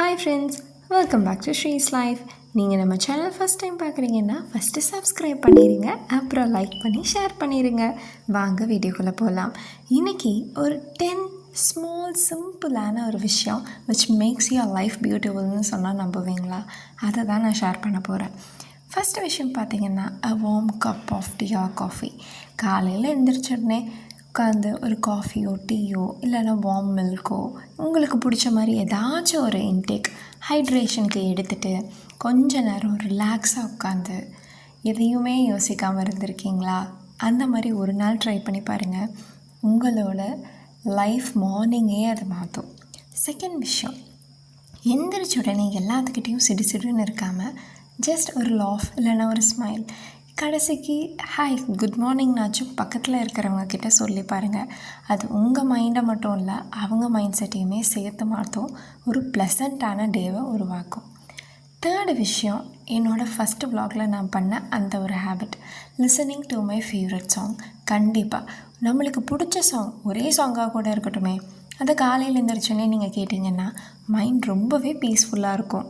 Hi friends, welcome back to Sri's life. நீங்கள் நம்ம channel first time பார்க்குறீங்கன்னா ஃபஸ்ட்டு சப்ஸ்கிரைப் பண்ணிடுங்க, அப்புறம் லைக் பண்ணி ஷேர் பண்ணிடுங்க. வாங்க வீடியோக்குள்ளே போகலாம். இன்றைக்கி ஒரு 10 ஸ்மால் சிம்பிளான ஒரு விஷயம் விச் மேக்ஸ் யுவர் லைஃப் பியூட்டிஃபுல்னு சொன்னால் நம்புவீங்களா? அதை தான் நான் ஷேர் பண்ண போகிறேன். ஃபஸ்ட்டு விஷயம் பார்த்திங்கன்னா, a warm cup of tea or coffee. காலையில் எழுந்திரிச்ச உடனே உட்காந்து ஒரு காஃபியோ டீயோ இல்லைன்னா வார்ம் மில்க்கோ உங்களுக்கு பிடிச்ச மாதிரி ஏதாச்சும் ஒரு இன்டேக் ஹைட்ரேஷனுக்கு எடுத்துகிட்டு கொஞ்ச நேரம் ரிலாக்ஸாக உட்காந்து எதையுமே யோசிக்காமல் இருந்திருக்கீங்களா? அந்த மாதிரி ஒரு நாள் ட்ரை பண்ணி பாருங்கள். உங்களோட லைஃப் மார்னிங்கே அதை மாற்றும். செகண்ட் விஷயம், எந்திரிச்ச உடனே எல்லாத்துக்கிட்டேயும் சிடுன்னு இருக்காமல் ஜஸ்ட் ஒரு லாஃப் இல்லைன்னா ஒரு ஸ்மைல், கடைசிக்கு ஹாய் குட் மார்னிங்னாச்சும் பக்கத்தில் இருக்கிறவங்க கிட்ட சொல்லி பாருங்கள். அது உங்கள் மைண்டை மட்டும் இல்லை, அவங்க மைண்ட் செட்டையுமே சேர்த்து மாற்றும், ஒரு ப்ளசண்ட்டான டேவை உருவாக்கும். தேர்டு விஷயம், என்னோடய ஃபஸ்ட்டு வ்ளாகில் நான் பண்ண அந்த ஒரு habit, listening to my favourite song. கண்டிப்பாக நம்மளுக்கு பிடிச்ச சாங், ஒரே சாங்காக கூட இருக்கட்டுமே, அதை காலையில் எழுந்திரிச்சோன்னே நீங்கள் கேட்டிங்கன்னா மைண்ட் ரொம்பவே பீஸ்ஃபுல்லாக இருக்கும்.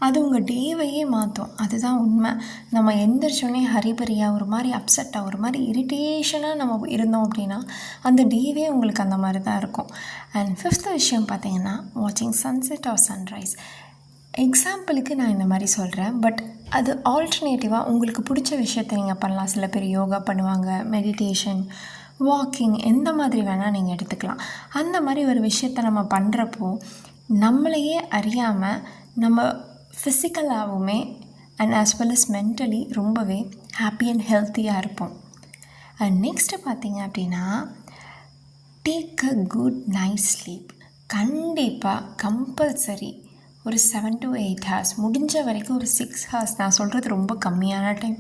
அது உங்கள் டேவையே மாற்றும். அதுதான் உண்மை. நம்ம எந்திரிச்சோடனே ஹரிபரியாக ஒரு மாதிரி அப்செட்டாக ஒரு மாதிரி இரிட்டேஷனாக நம்ம இருந்தோம் அப்படின்னா அந்த டேவே உங்களுக்கு அந்த மாதிரி தான் இருக்கும். அண்ட் ஃபிஃப்த்து விஷயம் பார்த்திங்கன்னா, வாட்சிங் சன்செட் ஆர் சன்ரைஸ். எக்ஸாம்பிளுக்கு நான் இந்த மாதிரி சொல்கிறேன், பட் அது ஆல்டர்னேட்டிவாக உங்களுக்கு பிடிச்ச விஷயத்தை நீங்கள் பண்ணலாம். சில பேர் யோகா பண்ணுவாங்க, மெடிடேஷன், வாக்கிங், எந்த மாதிரி வேணால் நீங்கள் எடுத்துக்கலாம். அந்த மாதிரி ஒரு விஷயத்தை நம்ம பண்ணுறப்போ நம்மளையே அறியாமல் நம்ம ஃபிசிக்கலாகவுமே and as well as mentally ரொம்பவே ஹாப்பி அண்ட் ஹெல்த்தியாக இருப்போம். அண்ட் நெக்ஸ்ட்டு பார்த்திங்க அப்படின்னா, take a good night sleep. கண்டிப்பாக கம்பல்சரி ஒரு 7 to 8 hours, முடிஞ்ச வரைக்கும் ஒரு 6 hours, நான் சொல்கிறது ரொம்ப கம்மியான டைம்,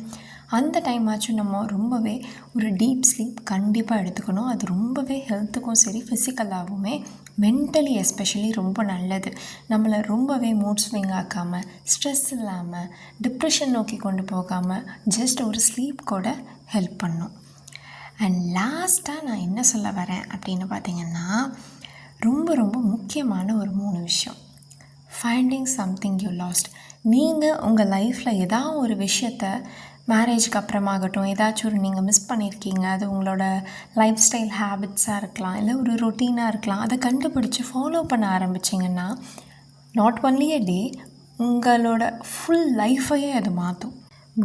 அந்த டைம் ஆச்சும் நம்ம ரொம்பவே ஒரு டீப் ஸ்லீப் கண்டிப்பாக எடுத்துக்கணும். அது ரொம்பவே ஹெல்த்துக்கும் சரி, ஃபிசிக்கலாகவுமே மென்டலி எஸ்பெஷலி ரொம்ப நல்லது. நம்மளை ரொம்பவே மூட் ஸ்விங் ஆக்காமல், ஸ்ட்ரெஸ் இல்லாமல், டிப்ரெஷன் நோக்கி கொண்டு போகாமல் ஜஸ்ட் ஒரு ஸ்லீப் கூட ஹெல்ப் பண்ணும். அண்ட் லாஸ்ட்டாக நான் என்ன சொல்ல வரேன் அப்படின்னு பார்த்திங்கன்னா, ரொம்ப ரொம்ப முக்கியமான ஒரு 3 விஷயம். Finding something you last. நீங்கள் உங்கள் லைஃப்பில் ஏதாவது ஒரு விஷயத்த மேரேஜ்க்கு அப்புறமாகட்டும் ஏதாச்சும் ஒரு நீங்கள் மிஸ் பண்ணியிருக்கீங்க, அது உங்களோட லைஃப் ஸ்டைல் ஹேபிட்ஸாக இருக்கலாம், இல்லை ஒரு ரொட்டீனாக இருக்கலாம், அதை கண்டுபிடிச்சி ஃபாலோ பண்ண ஆரம்பிச்சிங்கன்னா நாட் ஒன்லி எ டே, உங்களோட ஃபுல் லைஃப்பையே அது மாற்றும்.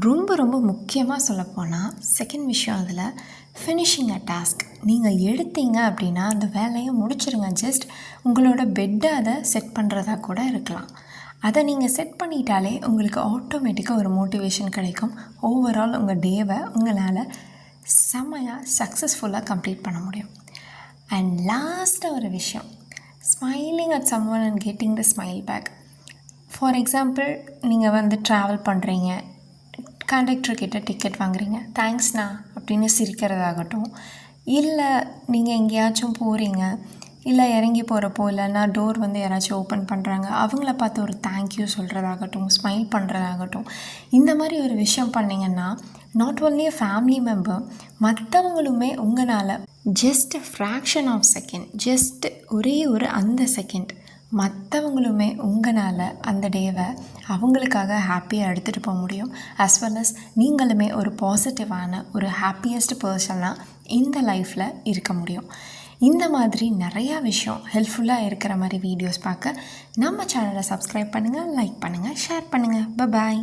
ரொம்ப ரொம்ப முக்கியமாக சொல்லப்போனால் செகண்ட் விஷயம், அதில் ஃபினிஷிங் அ டாஸ்க். நீங்கள் எடுத்தீங்க அப்படின்னா அந்த வேலையை முடிச்சிருங்க. ஜஸ்ட் உங்களோட பெட்டை அதை செட் பண்ணுறதா கூட இருக்கலாம். அதை நீங்கள் செட் பண்ணிட்டாலே உங்களுக்கு ஆட்டோமேட்டிக்காக ஒரு மோட்டிவேஷன் கிடைக்கும். ஓவரால் உங்கள் டேவை உங்களால் செம்மையாக சக்ஸஸ்ஃபுல்லாக கம்ப்ளீட் பண்ண முடியும். அண்ட் லாஸ்ட்டாக ஒரு விஷயம், smiling at someone and getting the smile back. For example, நீங்கள் ட்ராவல் பண்ணுறீங்க, கண்டக்டர்கிட்ட டிக்கெட் வாங்குறீங்க, தேங்க்ஸ்ண்ணா அப்படின்னு சிரிக்கிறதாகட்டும், இல்லை நீங்கள் எங்கேயாச்சும் போகிறீங்க, இல்லை இறங்கி போகிறப்போ, இல்லைன்னா டோர் யாராச்சும் ஓப்பன் பண்ணுறாங்க, அவங்கள பார்த்து ஒரு தேங்க்யூ சொல்கிறதாகட்டும், ஸ்மைல் பண்ணுறதாகட்டும், இந்த மாதிரி ஒரு விஷயம் பண்ணிங்கன்னா நாட் ஒன்லி ஃபேமிலி மெம்பர், மற்றவங்களுமே உங்களால் just fraction of second, just ஒரே ஒரு அந்த செகண்ட் மற்றவங்களுமே உங்களால் அந்த டேவை அவங்களுக்காக ஹாப்பியாக எடுத்துகிட்டு போக முடியும். ஆஸ் வெல் அஸ் நீங்களுமே ஒரு பாசிட்டிவான ஒரு ஹாப்பியஸ்ட் பர்சனாக இந்த லைஃப்பில் இருக்க முடியும். இந்த மாதிரி நிறையா விஷயம் ஹெல்ப்ஃபுல்லாக இருக்கிற மாதிரி வீடியோஸ் பார்க்க நம்ம சேனலை சப்ஸ்கிரைப் பண்ணுங்கள், லைக் பண்ணுங்கள், ஷேர் பண்ணுங்கள். பாய்.